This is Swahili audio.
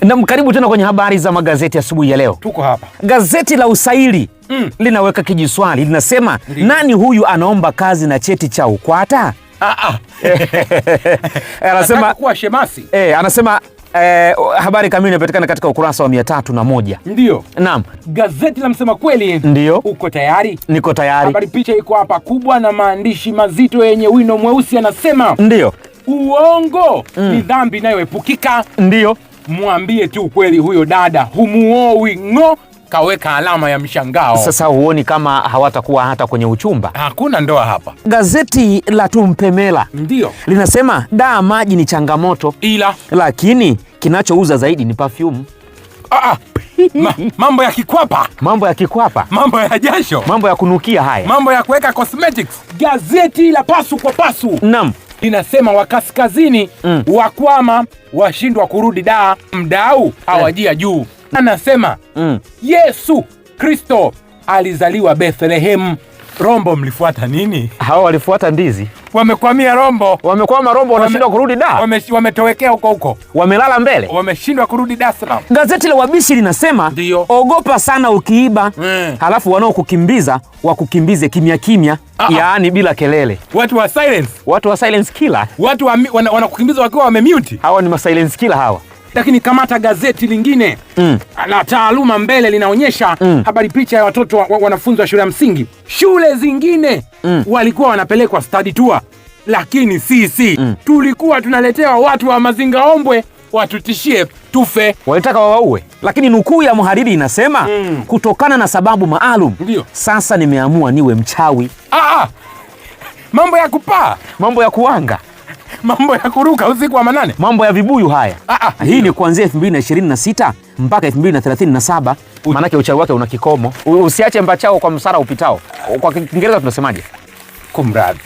Na karibu tena kwenye habari za magazeti asubuhi ya leo. Tuko hapa. Gazeti la Usaili linaweka kijiswali, linasema nani huyu anaomba kazi na cheti cha UKWATA? Anasema kuwa shemasi. Anasema habari kamili inapatikana katika ukurasa wa 301. Ndio. Naam. Gazeti la Msema Kweli. Ndio. Uko tayari? Niko tayari. Habari picha iko hapa kubwa na maandishi mazito yenye wino mweusi, anasema ndio, uongo ni dhambi inayoepukika. Ndio. Mwambie tu ukweli, huyo dada humuoi ng'o. Kaweka alama ya mshangao. Sasa huoni kama hawatakuwa hata kwenye uchumba? Hakuna ndoa hapa. Gazeti la Tumpemela ndio linasema maji ni changamoto, lakini kinachouza zaidi ni perfume. Mambo ya kikwapa, mambo ya kikwapa, mambo ya jasho, mambo ya kunukia, haya mambo ya kuweka cosmetics. Gazeti la Pasu kwa Pasu linasema wakaskazini wakwama, washindwa kurudi da, mdau hawajia juu. Anasema Yesu Kristo alizaliwa Bethlehem. Rombo mlifuata nini? Hao walifuata ndizi. Wamekwamia Rombo. Wamekwama Rombo, wanashindwa kurudi da. Wametowekea huko. Wamelala mbele. Wameshindwa kurudi Dar es Salaam. Gazeti la Wabishi linasema ogopa sana ukiiba, halafu wanaokukimbiza wakukimbize kimya kimya, yaani bila kelele. Watu wa silence. Watu wa silence killer. Watu wanakukimbiza wakiwa wamemute. Hawa ni ma silence killer hawa. Lakini kamata gazeti lingine la Taaluma Mbele linaonyesha habari picha ya watoto wanafunzi wa shule ya msingi. Shule zingine walikuwa wanapelekwa study tour, lakini sisi tulikuwa tunaletewa watu wa Mazingaombwe watutishie tufe. Walitaka wawaue. Lakini nukuu ya mhariri inasema kutokana na sababu maalum, sasa nimeamua niwe mchawi. Mambo ya kupaa, mambo ya kuanga, mambo ya kuruka usiku wa manane, mambo ya vibuyu haya. Hii ni kuanzia 2026 mpaka 2037. Maanake uchawi wake una kikomo. Usiache mbachao kwa msara upitao. Kwa Kiingereza tunasemaje? Kumradhi.